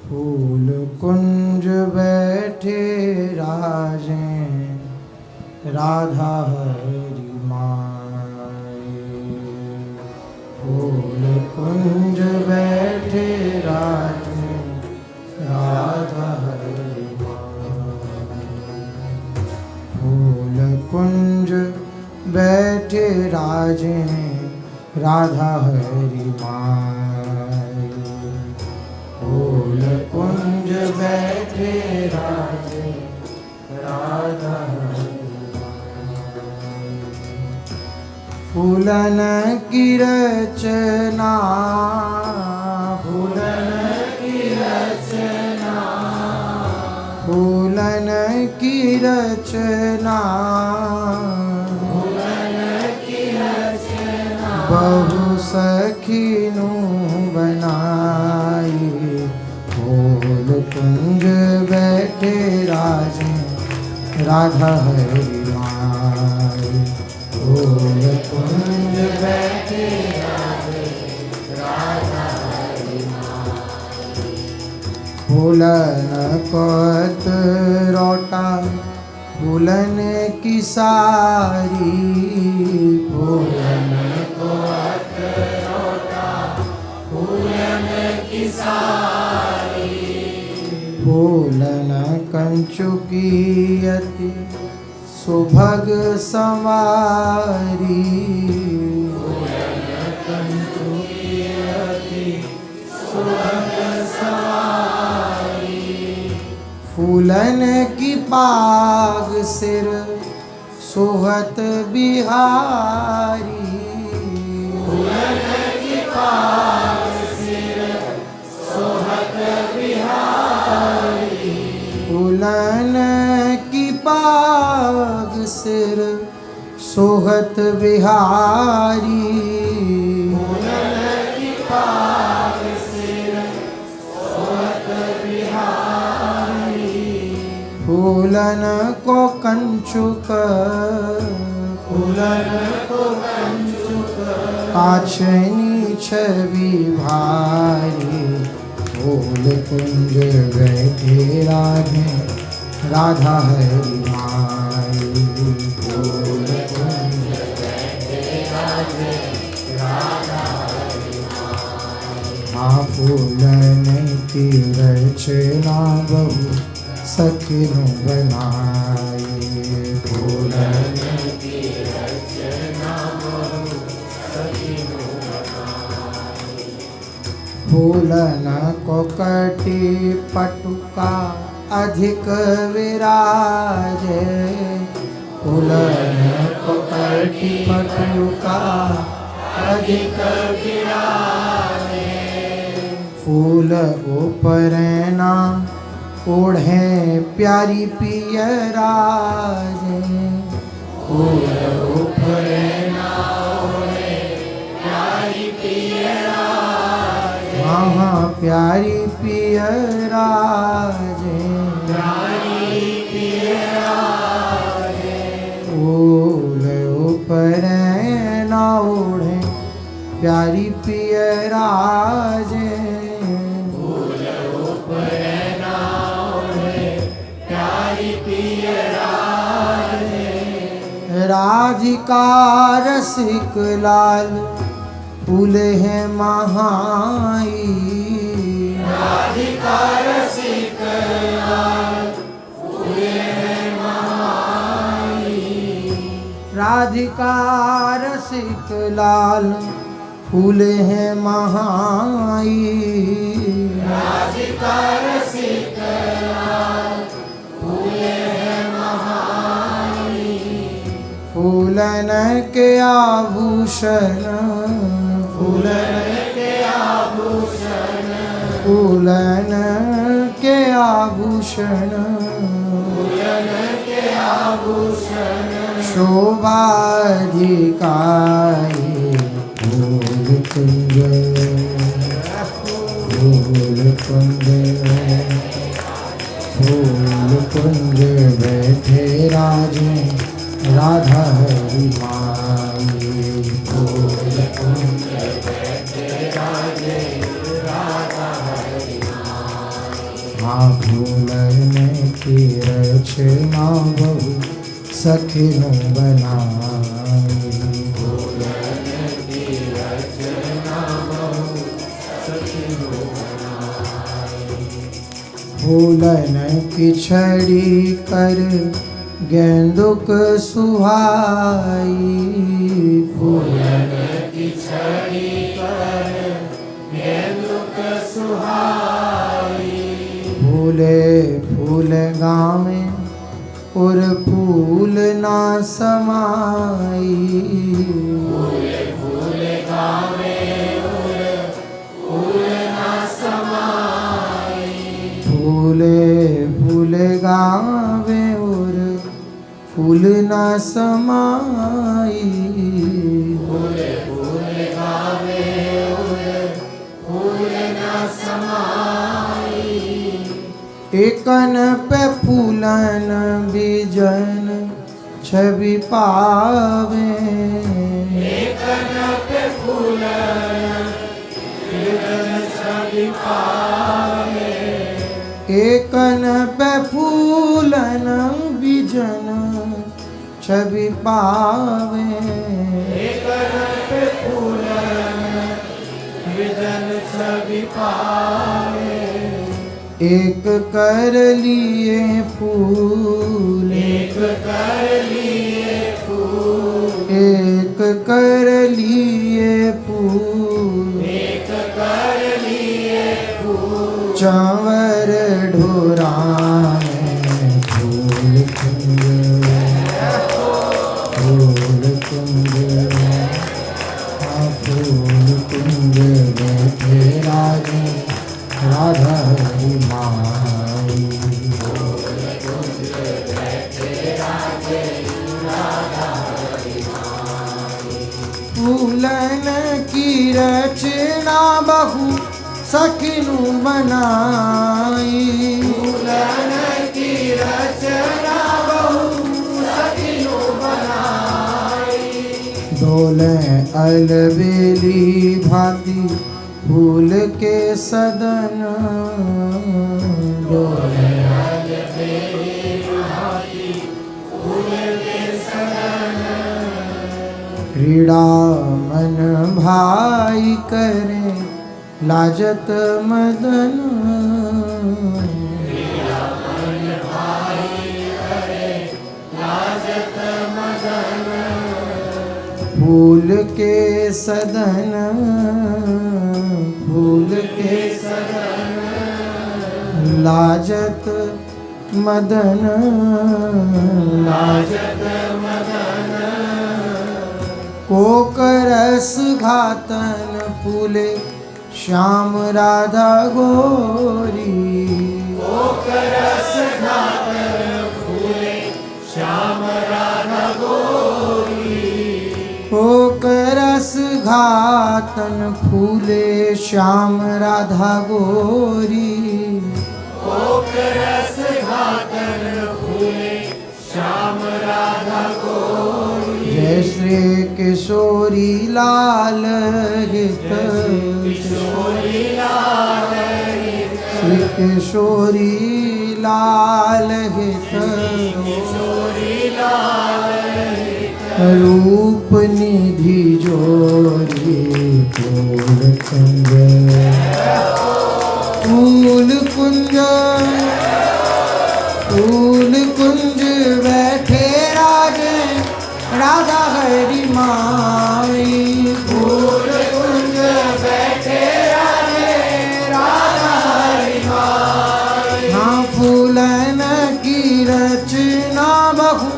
फूल कुंज बैठे राजें राधा हरि माए। फूल कुंज बैठे राजें राधा हरि माए। फूल कुंज बैठे राजें राधा हरि माए। फूल कुंज बैठे राजें राधा हरि माए। फूलन की रचना फूलन की रचना फूलन की रचना बहु सखीनु बनाई। फूल कुंज बैठे राजें राधा हरि माए। फूल कुंज बैठे राधा हरि माए। फूलन कोत रोटा फूलन की सारी फूलन कोत रोटा फूलन की सारी। फूलन कंचुकी अति सुभग संवारी। फूलन कंचुकी अति सुभग संवारी। फूलन की पाग सिर सोहत बिहारी। फूलन की पाग सिर सोहत बिहारी। फूलन की पाग सिर सोहत बिहारी। फूलन की पाग सिर सोहत बिहारी। फूलन को कंचुक फूलन को कंचुक काछनी छवि भारी। फूल कुंज बैठे राजें राधा हरि माए। फूल कुंज बैठे राजें राधा हरि माए। हाँ फूलन की रचना बहु सखीनु बनाए। फूलन की रचना बहु सखीनु बनाए। फूलन को कटी पटुका अधिक विराजे। फूलन को कटी पटुका अधिक विराजे। फूल ऊपर ना ओढ़े प्यारी पियराजें। फूल ऊपर ना ओढ़े प्यारी पियराजें। हाँ प्यारी पियराजें प्यारी पियराजें। फूल ऊपर ना ओढ़े प्यारी पियराजें। राधिका रसिक लाल फूल है महाई। राधिका रसिक लाल फूल है महाई। राधिका रसिक लाल फूल है महाई। राधिका रसिक लाल फूल है महाई। फूलन के आभूषण फूलन के आभूषण फूलन के आभूषण फूलन के आभूषण शोभाधिकारी। फूल कुंज फूल कुंज फूल कुंज बैठे राजें राधा हरि माए। फूल कुंज बैठे राजें राधा हरि माए। हाँ फूलन की रचना बहु सखिनु बनाई। फूलन की रचना बहु सखिनु बनाई। फूलन की छड़ी कर गेंदुक सुहाई। फूलन की छड़ी कर गेंदुक सुहाई। फूले फूल गावे और फूल ना समाई। फूले फूल गावे और फूल ना समाई। फूले फूल गावे और फूल ना समाई। फूले फूल गावे और फूल ना समाई। एकन पे फूलन बीजन छवि पावे। एकन पे फूलन बीजन छवि पावे। एकन पे फूलन बीजन छवि पावे। एकन पे फूलन बीजन छवि पावे। एक कर लिए फूल। एक कर लिए फूल। एक कर लिए फूल। एक कर लिए फूल। चंवर ढोराने फूल कुंज। फूल कुंज फूल कुंज बैठे राजे राधा हरि माई। फूल कुंज बैठे राजे राधा हरि माई। फूलन की रचना बहु सखिनु बनाई। फूलन की रचना बहु सखिनु बनाई। डोले अलबेली भांति फूल के सदन। डोले अलबेली भांति फूल के सदन। क्रीड़ा मन भाई करे लाजत मदन। क्रीड़ा मन भाई करे लाजत मदन। फूल के सदन। फूल के सदन लाजत मदन। लाजत मदन। कोकरस घातन फूले श्याम राधा गोरी। कोकरस घातन फूले श्याम राधा गोरी। कोकरस घातन फूले श्याम राधा गोरी। कोकरस घातन फूले श्याम राधा गोरी। जय श्री किशोरी लाल हित। किशोरी लाल हित। श्री किशोरी लाल हित। किशोरी लाल हित। रूप निधि जोरी फूल कुंज। फूल कुंज फूल कुंज बैठे राजे राधा हरि माई। फूल कुंज बैठे राजे राधा हरि माई। हाँ फूलन की रचना बहु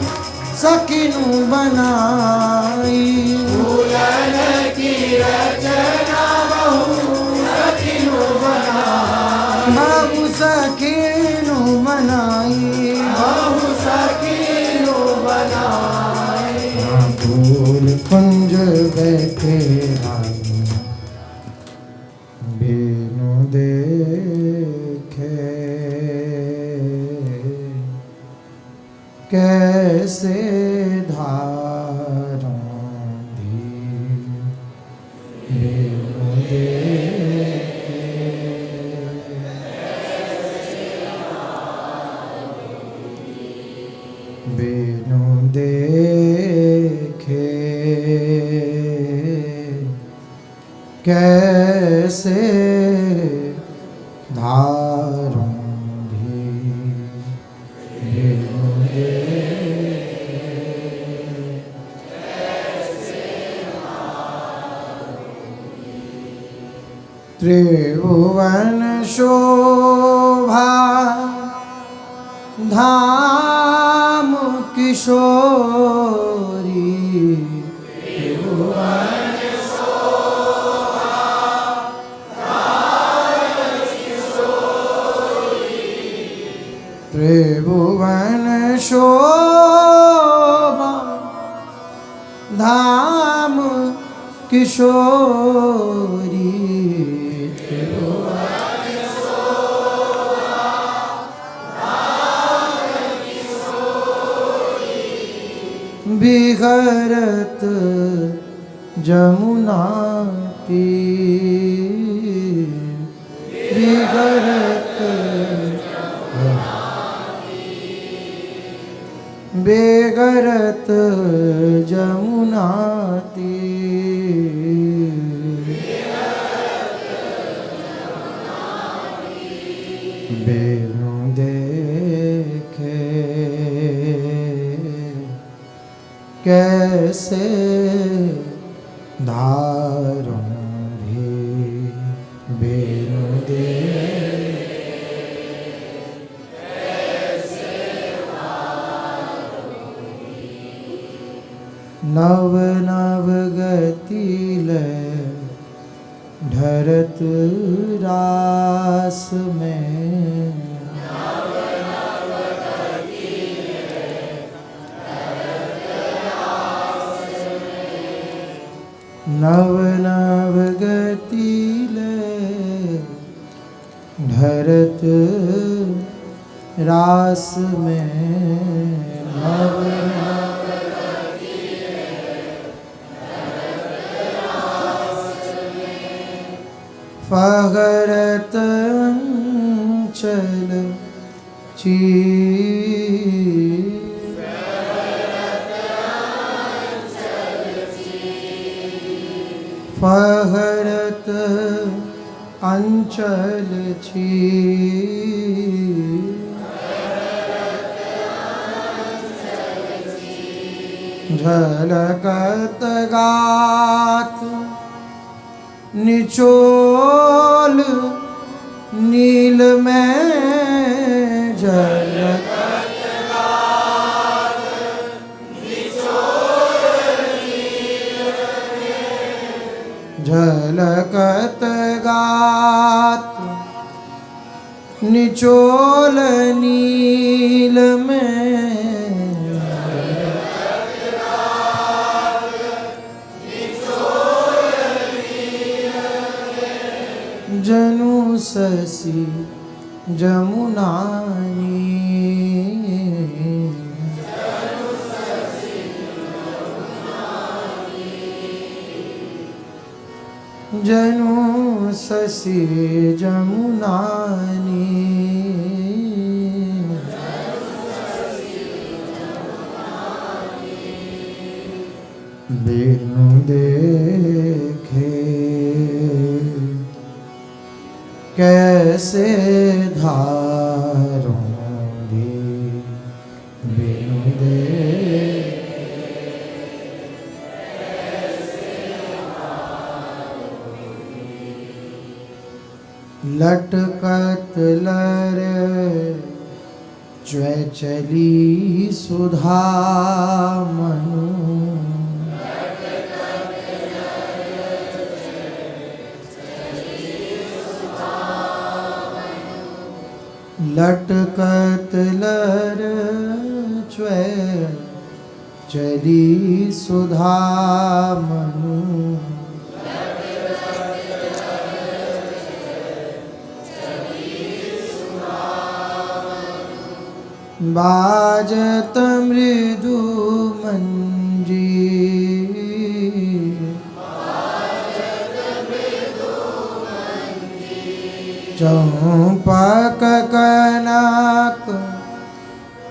सखिनु बनाई। फूलन की रचना बहु सखिनु बनाई। बहु सखिनु बनाई। बहु सखिनु बनाई। फूल कुंज बैठे रानी बिनु देखे कैसे धारा दी। बिनु देखे बिनु देखे कैसे धारूं भी, बिनु देखे कैसे त्रिभुवन शोभा धाम किशोरी, त्रिभुवन शोभा धाम किशोरी, त्रिभुवन शोभा धाम किशोरी, बिगरत जमुना तीर, बिगरत बेगरत जमुना तीर, बिनु देखे कैसे धारूं भी, बिनु देखे कैसे धारूं भी। नव नव गति लय ढरत रास में, नव नव गति लय ढरत रास में, नव नव गति लय ढरत रास में, फगरत अंचल चीर, फहरत अंचल चीर, झलकत गात निचोल नील में, झलकत गात निचोल नील में, झलकत गात निचोल नील में, जनु ससी जमुनानी, जनु ससी जमुनानी, बिनु देखे कैसे धारूं भी, बिनु देखे कैसे धारूं भी। लटकत लर चली सुधा मनु, लटकत लर चली सुधा मनु, बाजत मृदु मंजीर, चंपक कनक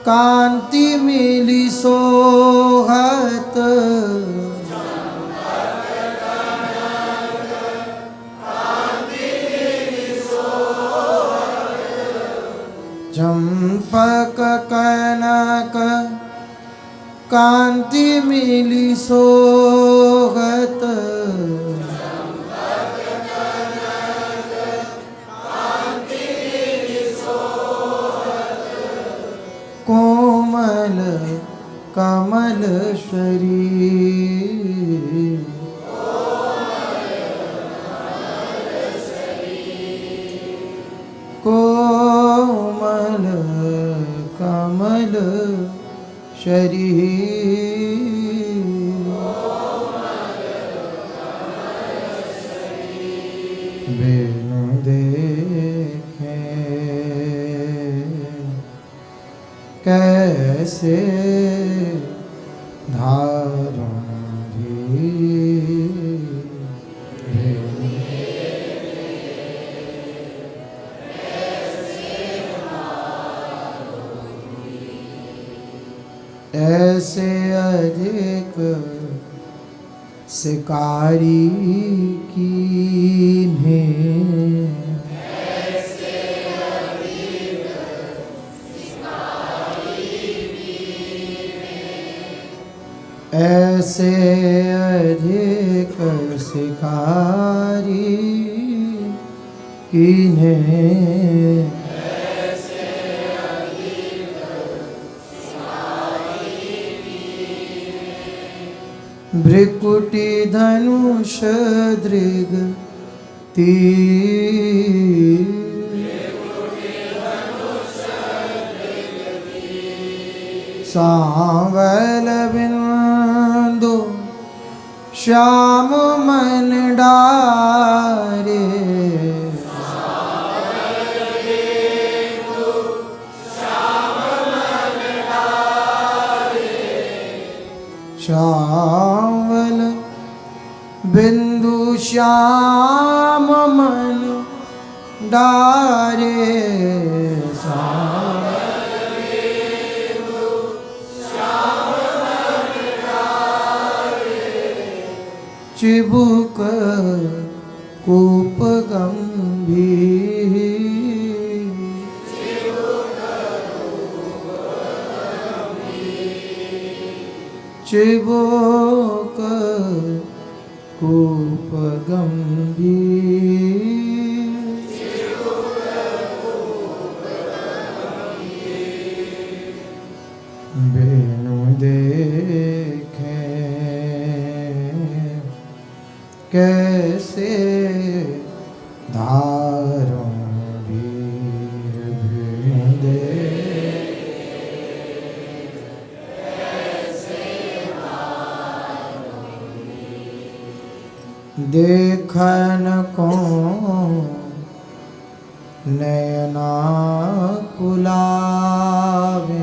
कान कांति मिली सोहत चंपक कनक कांति मिली सोहत कोमल कमल शरीर कोमल कमल शरीर बिनु देखे कैसे धारूं ऐसे अधिक शिकारी कीन्हे ऐसे अधिक शिकारी कीन्हे भ्रिकुटी धनुष दृग तीर सांवल बिंदु श्याम मन डारे श्यामल बिंदु श्याम मन डारे चिबुक कूप गंभीर चिबुक कूप गंभीर बिनु देखे कैसे धारूं वीर बिनु देखन को नयना कुलावे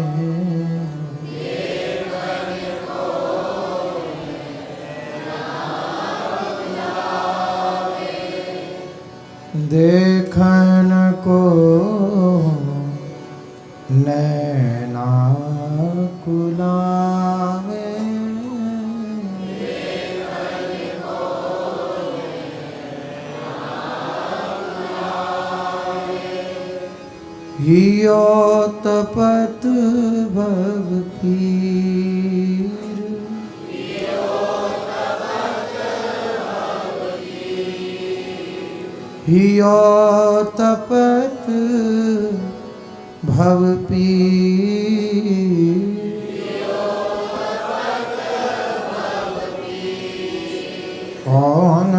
देखन को नैना कुलावे हियो तपत भव पीर हियो तपत भव पीर कौन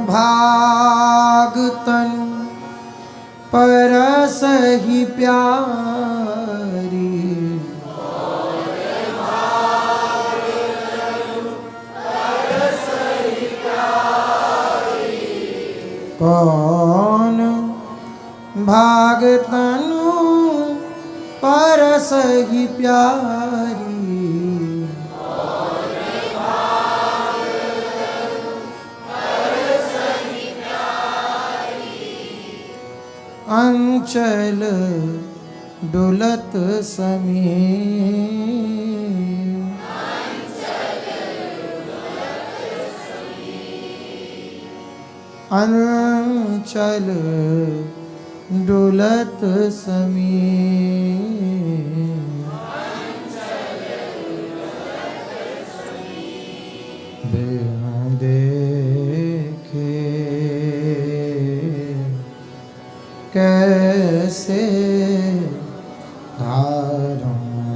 भाग तनु परस ही प्यारी कौन भाग तनु परस ही प्यारी अंचल डुलत समीर अंचल डुलत समीर बिनु देखे कैसे धारूंगी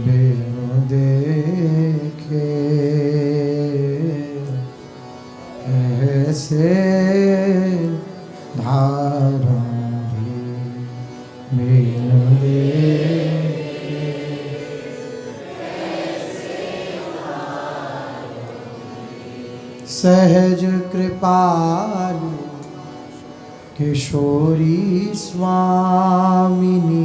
बिनु देखे ऐसे धारूंगी बिनु देखे सहज कृपालु किशोरी स्वामिनी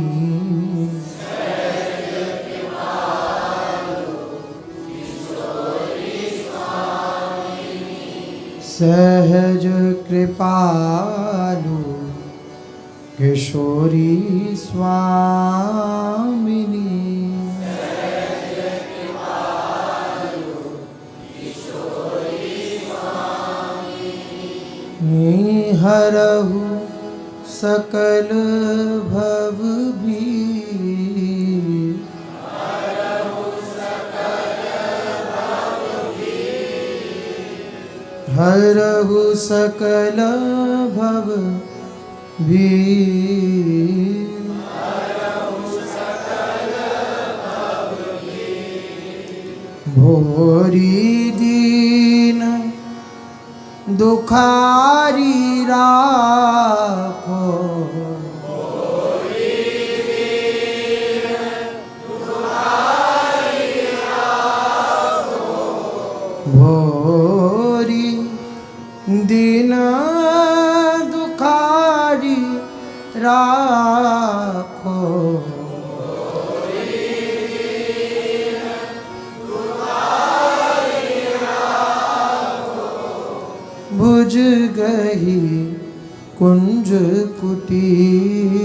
सहज कृपालु किशोरी स्वामिनी हरहु सकल भव भीर हरहु सकल भव भीर भोरी दीन दुखारी राखो भोरी दीन दुखारी राखो भुज गही कुंज कुटीर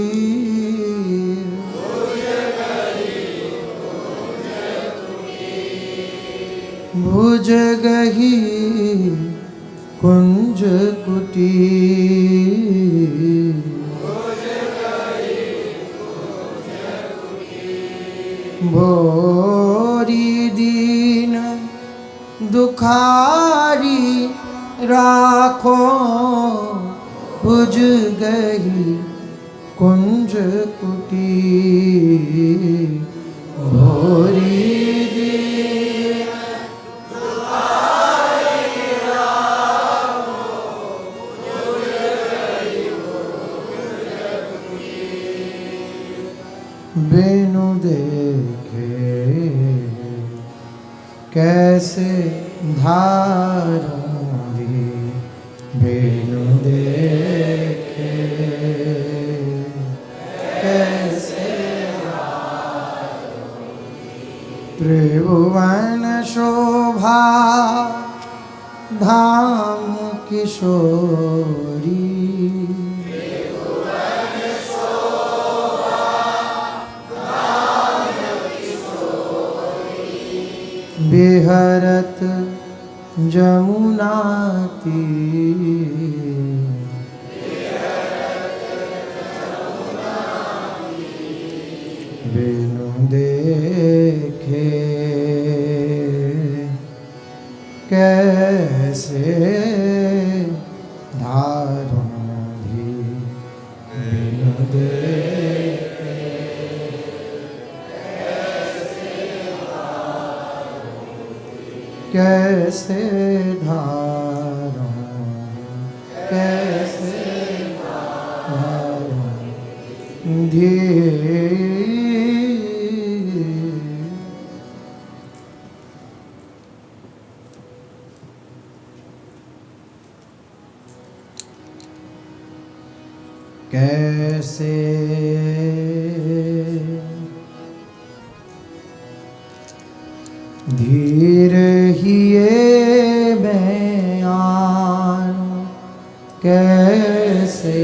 भुज गही कुंज कुटीर भोरी दीन दुखारी राखो भुज गई कुंज कुटीर भोरी दीन दुखारी राखो भुज गई कुंज कुटीर बिनु देखे कैसे धारूंगी बिनु देखे कैसे त्रिभुवन शोभा धाम किशोरी बिहरत जमुना तीर बिनु देखे कैसे धारूंगी बिनु देखे कैसे धारूं कैसे धारूं धीर कैसे धीर हिए मैं आनो कैसे,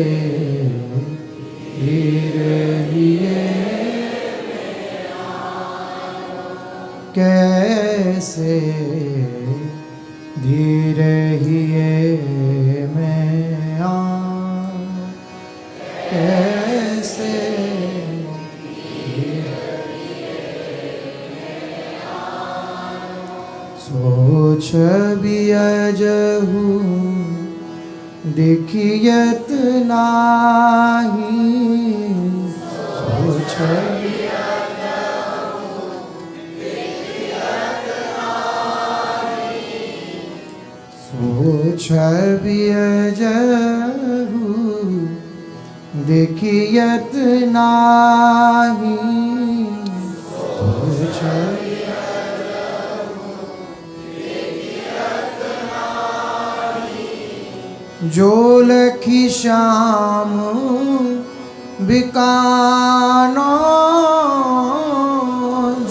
धीर हिए कैसे, धीर हिए मैं आनो कैसे, सोच बियजहु देखियत नाही, सोच सोच बियजहु देखियत नाही, सोच जो लखी श्याम बिकानो,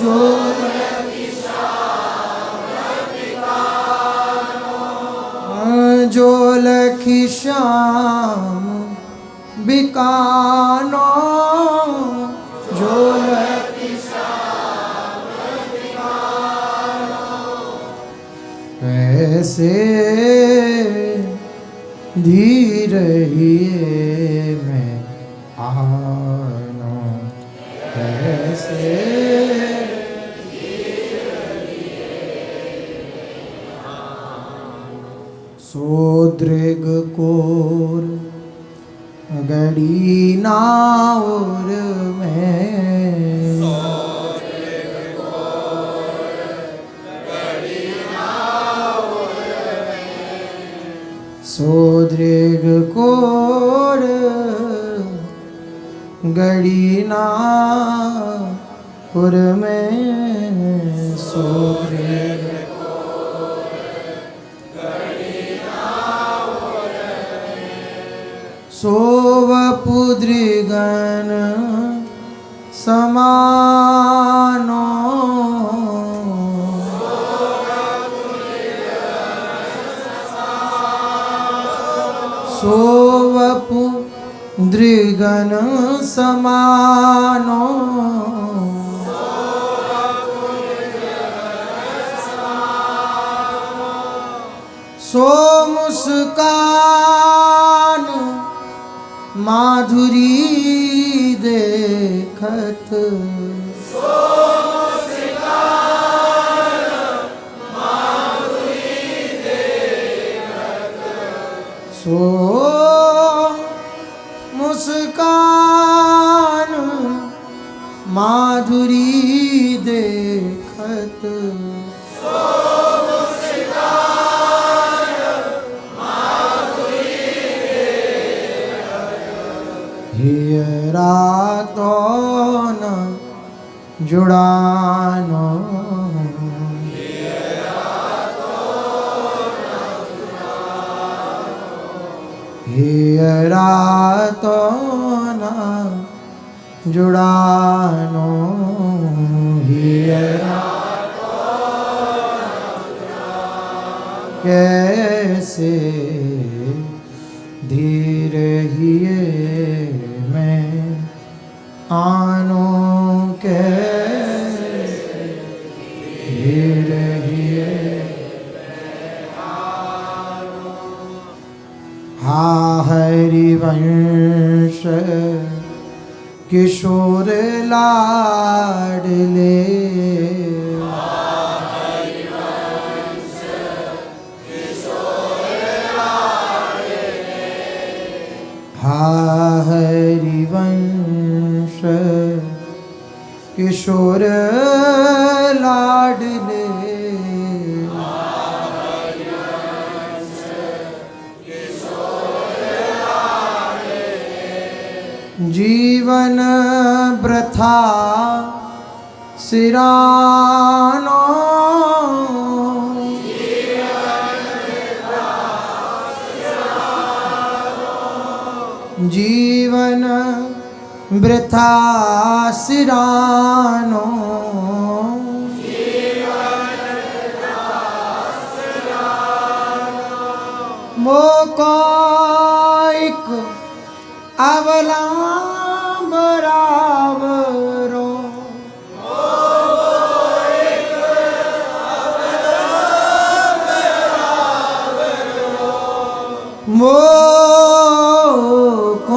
जो लखी श्याम बिकानो, जो लखी श्याम बिकानो, जो लखी श्याम बिकानो, कैसे धीर हिए मैं आनो कैसे, सो दृग कोर गड़ी नाउर में, सो दृग कोर गड़ी नाउर में, सो दृग सो वपु दृगन समानो, सो वपु दृगन समानो, सो मुस्कान माधुरी देखत, सो मुस्कान माधुरी देखत, सो मुस्कान माधुरी देखत, सो हियरा तो न जुड़ानो, हियरा तो न जुड़ानो, हियरा कैसे धीर हिए मैं आनो कैसे, धीर हिए हा हरिवंश किशोर लाडले, हा हरिवंश किशोर लाडले, जीवन वृथा सिरानो, जीवन वृथा सिरानो, जीवन मोकाइक अवलंबरावरो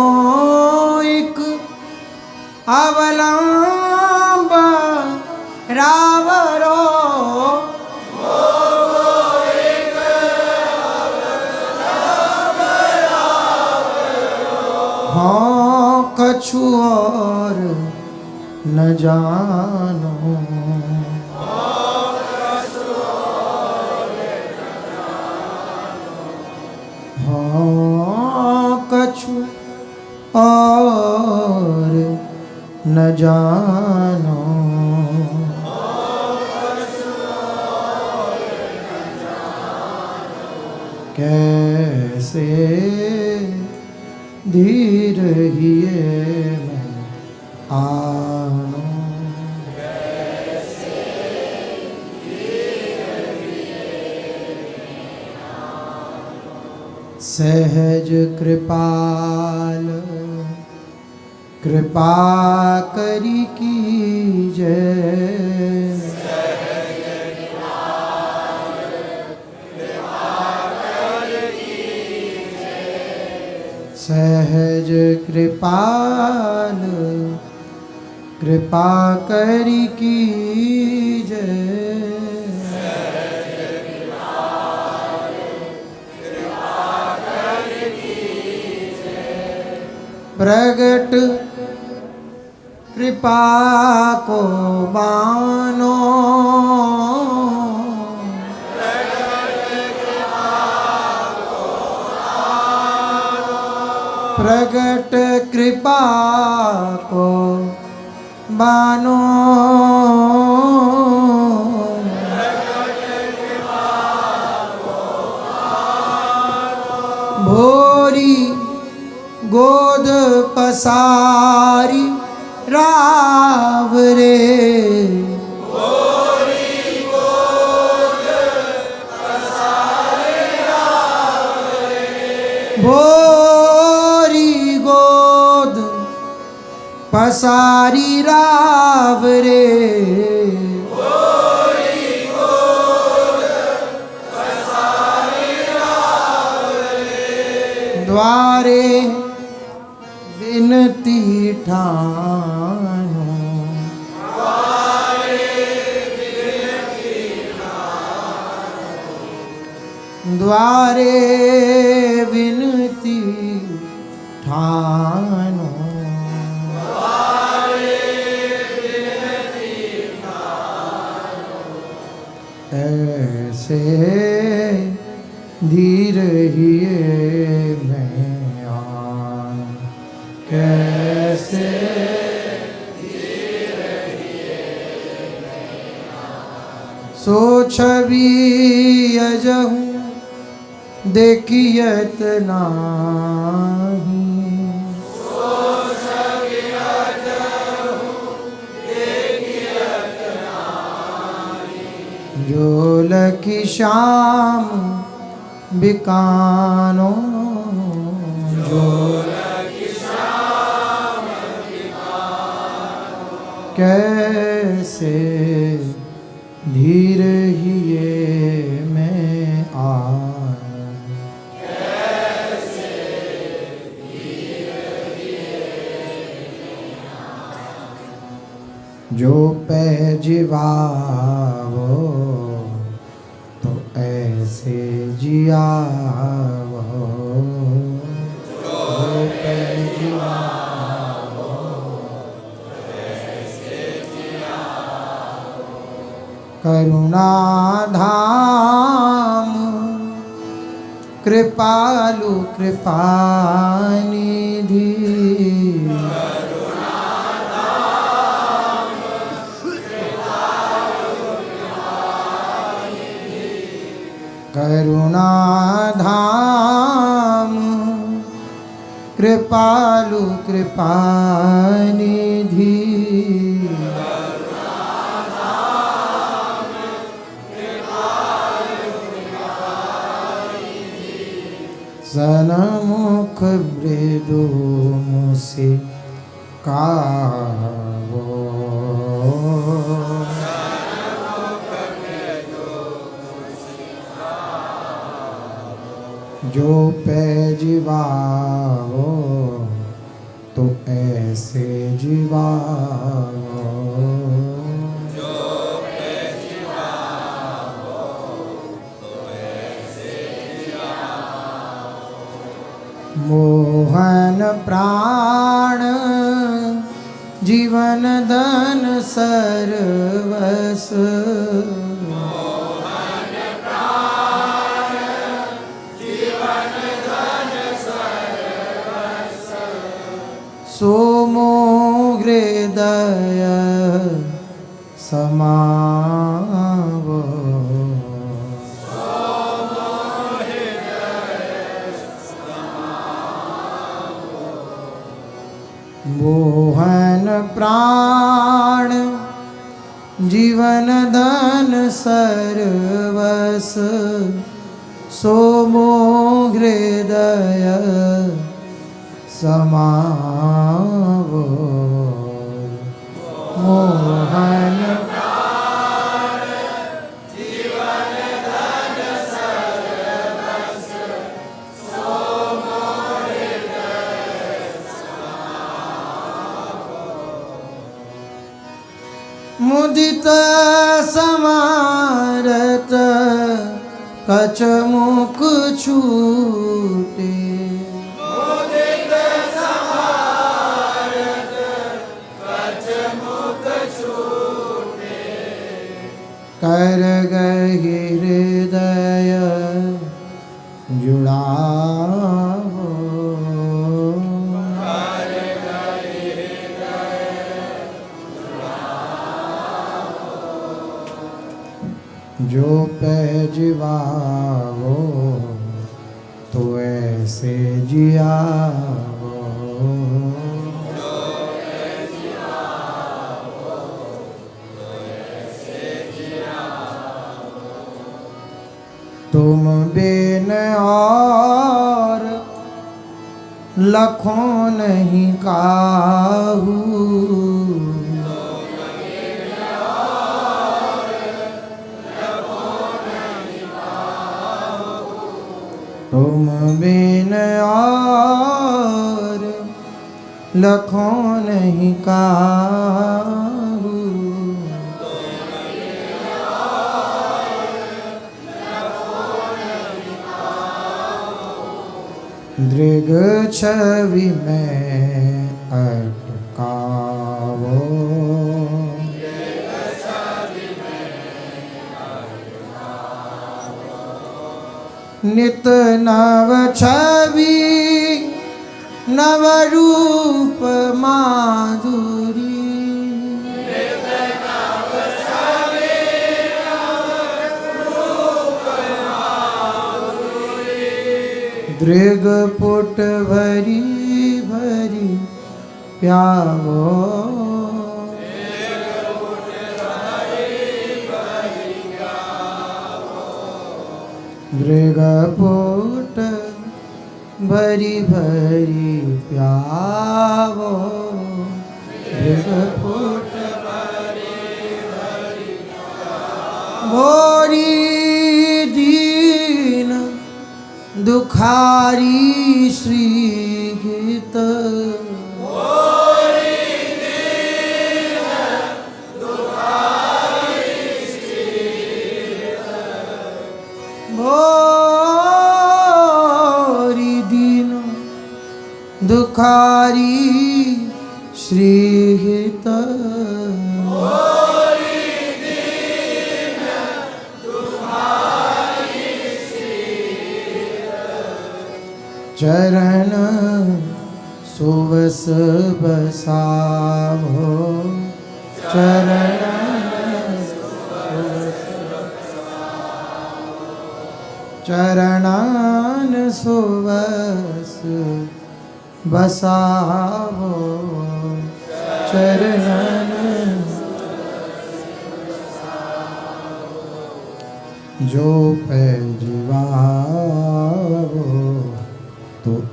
मोकाइक अवलंबरावरो हाँ कछु और न जानो हाँ कछु और न जानो कैसे धीर हिए मैं आनो सहज कृपाल कृपा करी कीजय सहज कृपाल कृपा करी कीजय प्रगट कृपा को मानो प्रगट कृपा को मानो भोरी गोद पसारी राव रे भोरी गोद पसारी राव रे द्वारे विनती ठानो द्वारे विनती ठानो ऐसे धीर हिए मैं आन कैसे सो छवि अजहूँ देखियत नाही जो लकी श्याम बिकानो जो कैसे धीर हिए मैं जो पैजिवावो तो ऐसे जियावो जो पैजिवावो करुणा धाम कृपालु कृपानिधि करुणा धाम कृपालु कृपानिधि सनमुख मृदु मुसिकावो जो पैजीवाओ तो ऐसे जीवाओ मोहन प्राण जीवन धन सर्वस मोहन प्राण जीवन धन सर्वस सोमो हृदय समावो मोहन प्राण जीवन धन सर्वस सोमो हृदय समावो मोहन प्राण जीवन धन सर्वस सोमो मुदित समारत कचमुख छूटे मुदित समारत कचमुख छूटे कर गहि हृदय जुड़ावो जो पैजीवाओ तो ऐसे जियाओ तुम बिन और लखों नहीं काहू तुम बिन और लखों नहीं काहू दृग छवि में अटकावो नित नव छवि नव रूप माधुरी नित नव छवि नव रूप माधुरी दृग पुट भरी भरी प्यावो दृगपुट भरी भरी प्यावो दृगपुट भरी भरी भोरी दीन दुखारी श्री गीत भोरी दीन दुखारी श्रीहित चरण सुवस बसावो चरण चरणान सुवस बसावो चरणन जो पैजीवावो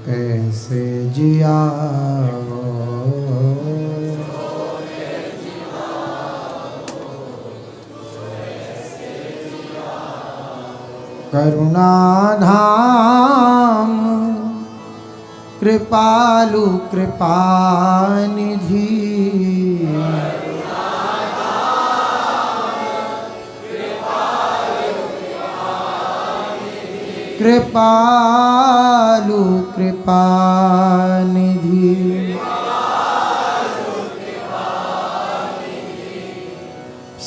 ऐसे जियाओ। करुणाधाम कृपालु कृपानिधि, कृपालु कृपानिधि,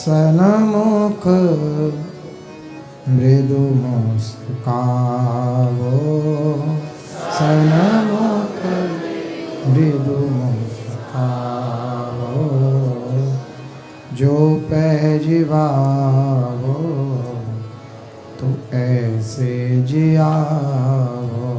सनमुख मृदु मुस्कावो, सनमुख मृदु मुस्कावो, जो पैजिवावो तो ऐसे जियावो।